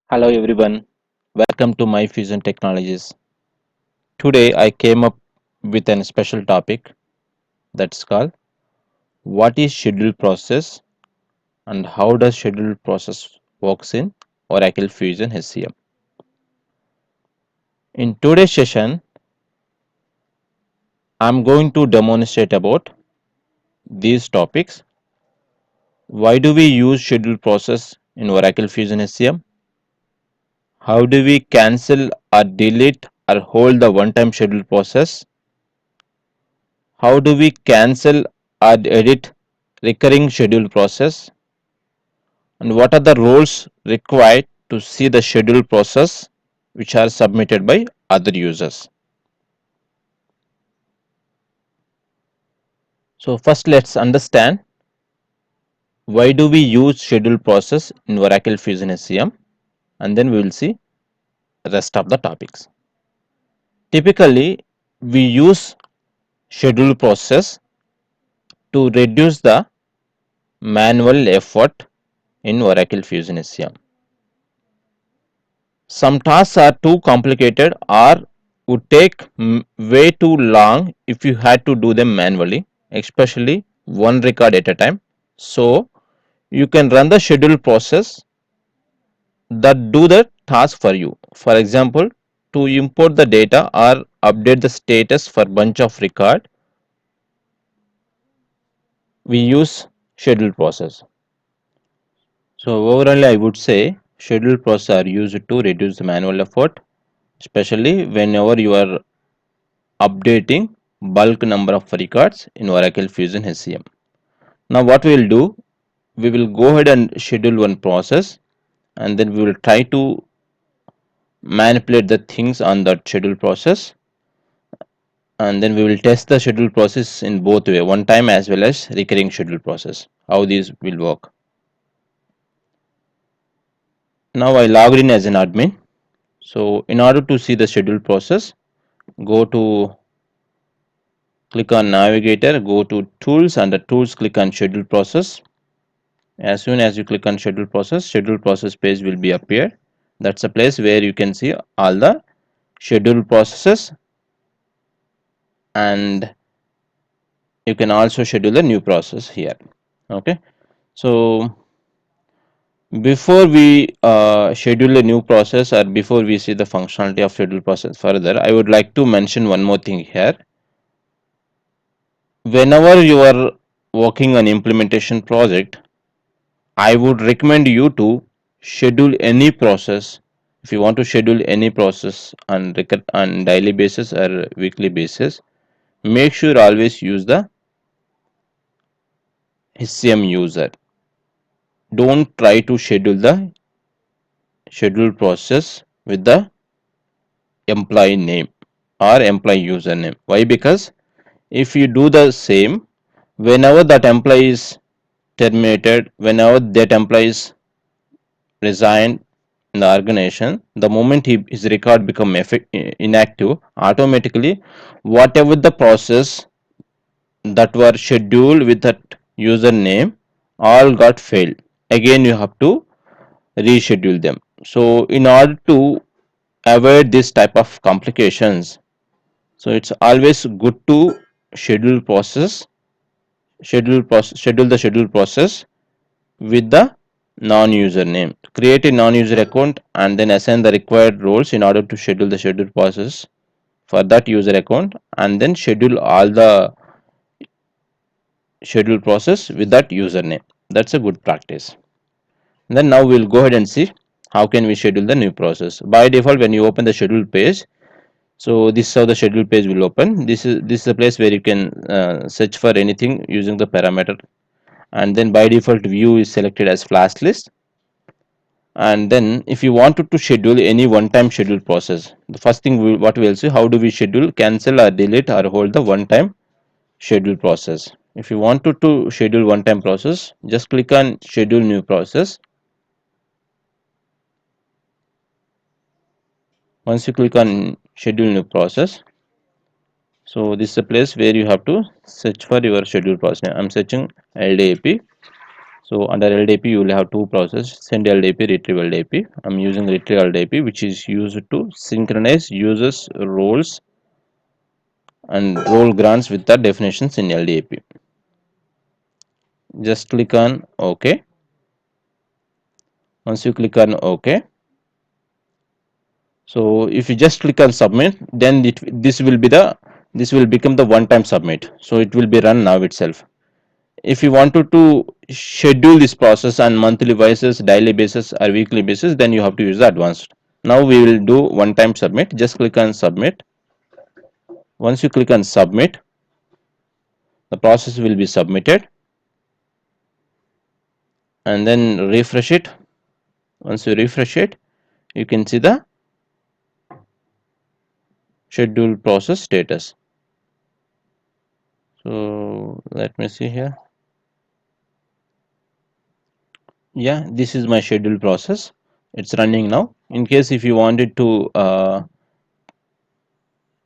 Hello everyone, welcome to My Fusion Technologies. Today I came up with a special topic that's called what is schedule process and how does schedule process works in Oracle Fusion HCM. In today's session, I'm going to demonstrate about these topics. Why do we use schedule process in Oracle Fusion HCM? How do we cancel or delete or hold the one-time schedule process? How do we cancel or edit recurring schedule process? And what are the roles required to see the schedule process which are submitted by other users? So first let's understand why do we use schedule process in Oracle Fusion HCM, and then we will see rest of the topics. Typically we use schedule process to reduce the manual effort in Oracle Fusion HCM. Some tasks are too complicated or would take way too long if you had to do them manually, especially one record at a time. So you can run the schedule process that do the task for you. For example, to import the data or update the status for bunch of record, we use schedule process. So overall I would say schedule process are used to reduce the manual effort, especially whenever you are updating bulk number of records in Oracle Fusion HCM. Now what we will do, we will go ahead and schedule one process, and then we will try to manipulate the things on that schedule process, and then we will test the schedule process in both way, one time as well as recurring schedule process, how these will work. Now I logged in as an admin. So in order to see the schedule process, go to click on navigator, go to tools, under tools click on schedule process. As soon as you click on schedule process page will be appear. That's a place where you can see all the schedule processes, and you can also schedule a new process here. Okay, so before we schedule a new process, or before we see the functionality of schedule process further, I would like to mention one more thing here. Whenever you are working on implementation project, I would recommend you to schedule any process. If you want to schedule any process on daily basis or weekly basis, make sure always use the HCM user. Don't try to schedule the schedule process with the employee name or employee username. Why? Because if you do the same, whenever that employee is terminated, whenever that employee is resigned in the organization, the moment his record become inactive, automatically whatever the process that were scheduled with that username all got failed. Again you have to reschedule them. So in order to avoid this type of complications, so it's always good to schedule process schedule the schedule process with the non-user name. Create a non-user account and then assign the required roles in order to schedule the schedule process for that user account, and then schedule all the schedule process with that username. That's a good practice. Then now we'll go ahead and see how can we schedule the new process. By default, when you open the schedule page, so this is how the schedule page will open. This is a place where you can search for anything using the parameter, and then by default view is selected as flash list. And then if you wanted to schedule any one-time schedule process, the first thing what we'll see, how do we schedule, cancel or delete or hold the one-time schedule process. If you wanted to schedule one-time process, just click on schedule new process. Once you click on schedule new process, so this is a place where you have to search for your schedule process. I'm searching LDAP. So under LDAP you will have two processes, send LDAP, retrieve LDAP. I'm using retrieve LDAP, which is used to synchronize users roles and role grants with the definitions in LDAP. Just click on OK. Once you click on OK, so if you just click on submit, then this will become the one-time submit. So it will be run now itself. If you wanted to schedule this process on monthly basis, daily basis, or weekly basis, then you have to use the advanced. Now we will do one-time submit. Just click on submit. Once you click on submit, the process will be submitted, and then refresh it. Once you refresh it, you can see the schedule process status. So let me see here. Yeah, this is my schedule process. It's running now. In case if you wanted to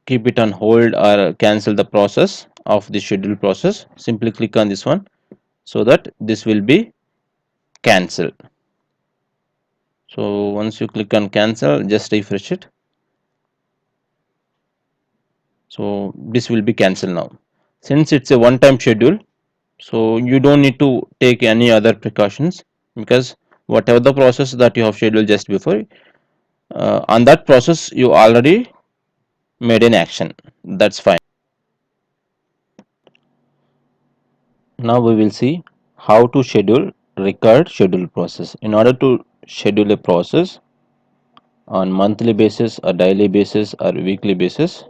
keep it on hold or cancel the process of the schedule process, simply click on this one so that this will be cancelled. So once you click on cancel, just refresh it. So this will be cancelled now. Since it's a one-time schedule, so you don't need to take any other precautions, because whatever the process that you have scheduled just before, on that process you already made an action. That's fine. Now we will see how to schedule required schedule process. In order to schedule a process on monthly basis or daily basis or weekly basis,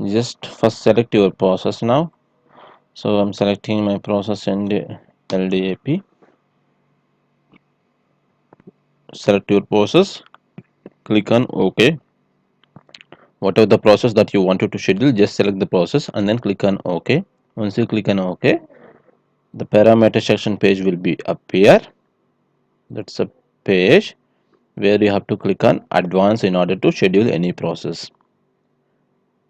just first select your process now. So I'm selecting my process in the LDAP. Select your process, click on OK. Whatever the process that you wanted to schedule, just select the process and then click on OK. Once you click on OK, the parameter section page will be appear. That's a page where you have to click on advance in order to schedule any process.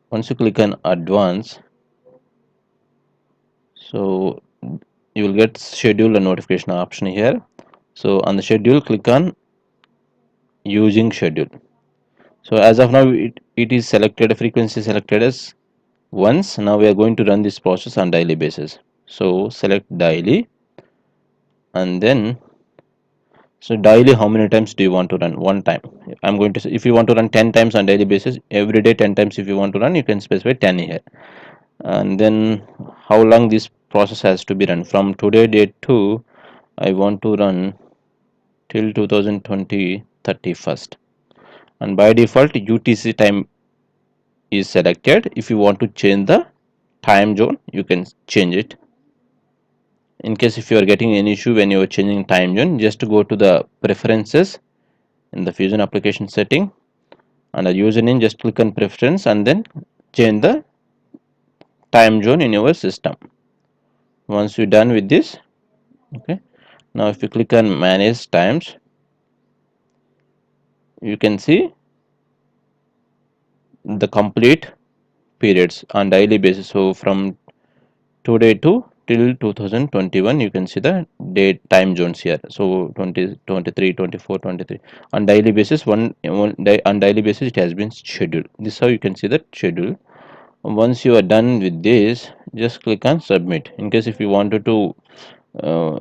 Once you click on advance, so you will get schedule and notification option here. So on the schedule, click on using schedule. So as of now it is selected, frequency selected as once. Now we are going to run this process on daily basis. So select daily, and then so daily how many times do you want to run? One time. I'm going to say if you want to run 10 times on daily basis, every day 10 times if you want to run, you can specify 10 here. And then how long this process has to be run. From today date to I want to run till 2020 31st, and by default UTC time is selected. If you want to change the time zone, you can change it. In case if you are getting any issue when you are changing time zone, just go to the preferences in the Fusion application setting, and a username, just click on preference and then change the time zone in your system. Once you're done with this, okay, now if you click on manage times, you can see the complete periods on daily basis. So from today to till 2021, you can see the date time zones here. So 20 23 24 23 on daily basis, one day on daily basis it has been scheduled. This is how you can see the schedule. Once you are done with this, just click on submit. In case if you wanted to uh,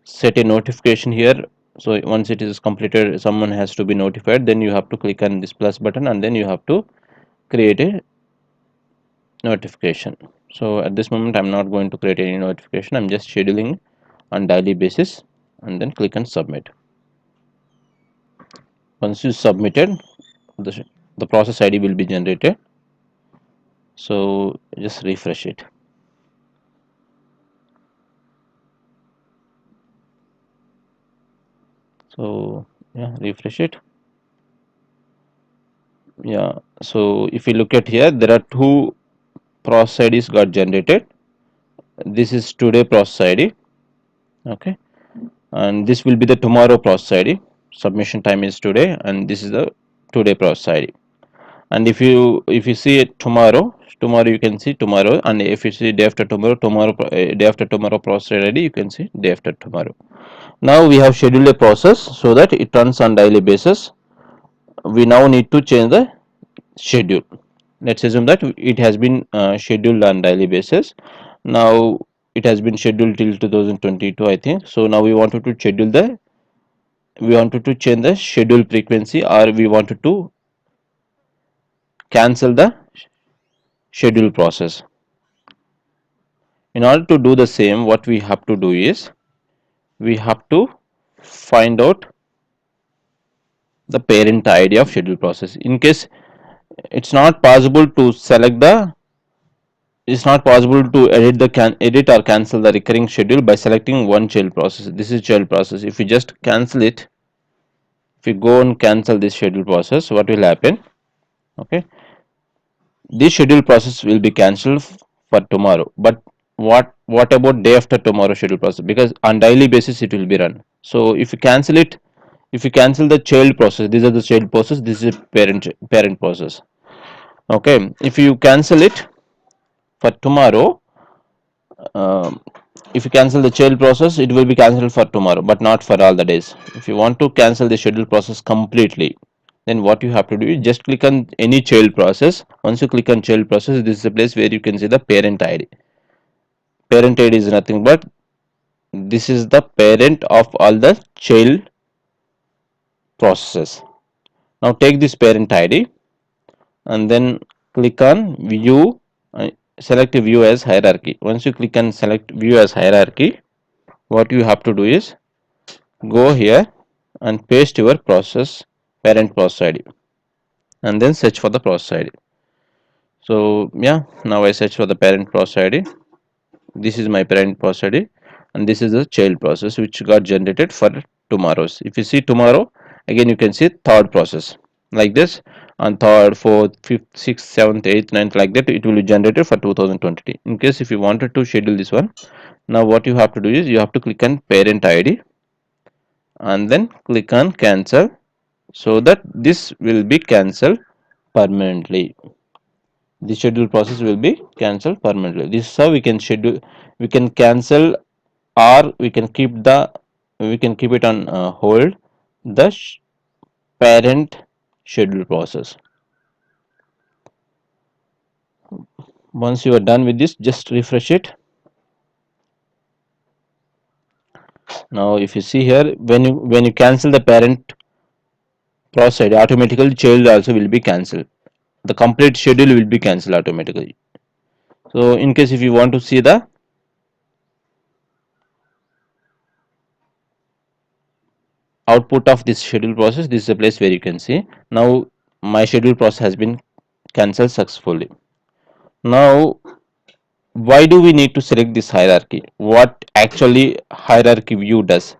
set a notification here, so once it is completed someone has to be notified, then you have to click on this plus button and then you have to create a notification. So at this moment I'm not going to create any notification, I'm just scheduling on daily basis, and then click on submit. Once you submitted, the process ID will be generated. So just refresh it. So yeah, refresh it. Yeah, so if you look at here, there are two process IDs got generated. This is today process ID, okay, and this will be the tomorrow process ID. Submission time is today, and this is the today process ID. And if you see it tomorrow you can see tomorrow, and if you see day after tomorrow, day after tomorrow process ID, you can see day after tomorrow. Now we have scheduled a process so that it runs on daily basis. We now need to change the schedule. Let's assume that it has been scheduled on daily basis. Now it has been scheduled till 2022, I think. So now we wanted to change the schedule frequency, or we wanted to cancel the schedule process. In order to do the same, what we have to do is we have to find out the parent ID of schedule process. In case it's not possible to select the it's not possible to edit or cancel the recurring schedule by selecting one child process. This is child process. If we just cancel it, if we go and cancel this schedule process, what will happen? Okay, this schedule process will be cancelled for tomorrow. But what about day after tomorrow schedule process? Because on daily basis it will be run. So if you cancel it, if you cancel the child process, these are the child process, this is parent process. Okay, if you cancel it for tomorrow, um, if you cancel the child process, it will be cancelled for tomorrow, but not for all the days. If you want to cancel the schedule process completely, then what you have to do is just click on any child process. Once you click on child process, this is the place where you can see the parent ID. Parent ID is nothing but this is the parent of all the child processes. Now take this parent ID and then click on view, select view as hierarchy. Once you click on select view as hierarchy, what you have to do is go here and paste your process parent process ID and then search for the process ID. So yeah, now I search for the parent process ID. This is my parent process ID, and this is the child process which got generated for tomorrow's. If you see tomorrow, again you can see third process like this, on third, fourth, fifth, sixth, seventh, eighth, ninth, like that it will be generated for 2020. In case if you wanted to schedule this one, now what you have to do is you have to click on parent ID and then click on cancel, so that this will be cancelled permanently. The schedule process will be cancelled permanently. This is how we can schedule, we can cancel, or we can keep it on hold the parent schedule process. Once you are done with this, just refresh it. Now if you see here, when you cancel the parent process, automatically child also will be cancelled. The complete schedule will be cancelled automatically. So in case if you want to see the output of this schedule process, this is a place where you can see now my schedule process has been cancelled successfully. Now why do we need to select this hierarchy? What actually hierarchy view does?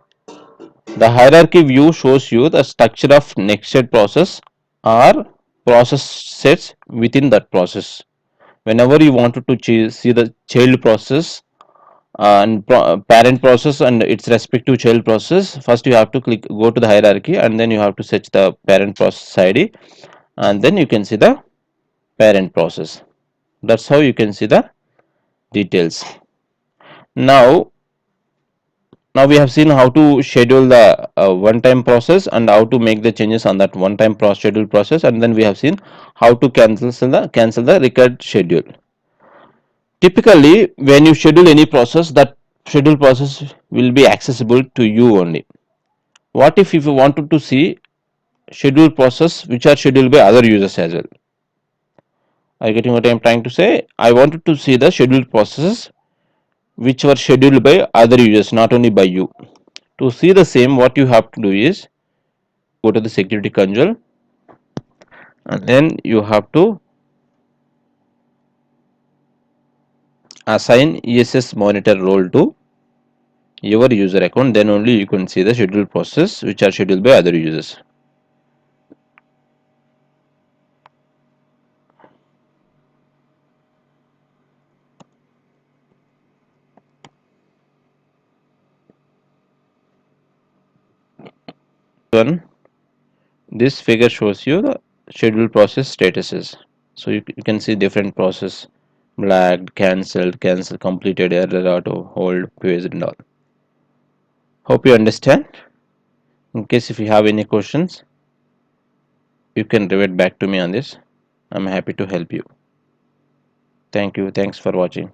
The hierarchy view shows you the structure of nested process or process sets within that process. Whenever you wanted to see the child process and parent process and its respective child process, first you have to go to the hierarchy, and then you have to search the parent process ID, and then you can see the parent process. That's how you can see the details. Now now we have seen how to schedule the one time process and how to make the changes on that one time schedule process, and then we have seen how to cancel the recurred schedule. Typically when you schedule any process, that schedule process will be accessible to you only. What if you wanted to see schedule process which are scheduled by other users as well? Are you getting what I am trying to say? I wanted to see the scheduled processes which were scheduled by other users, not only by you. To see the same, what you have to do is go to the security console, and then you have to assign ESS monitor role to your user account. Then only you can see the scheduled process which are scheduled by other users. One, this figure shows you the schedule process statuses. So you can see different process: blacked, cancelled, cancel, completed, error, auto, hold, phased, and all. Hope you understand. In case if you have any questions, you can revert back to me on this. I'm happy to help you. Thank you. Thanks for watching.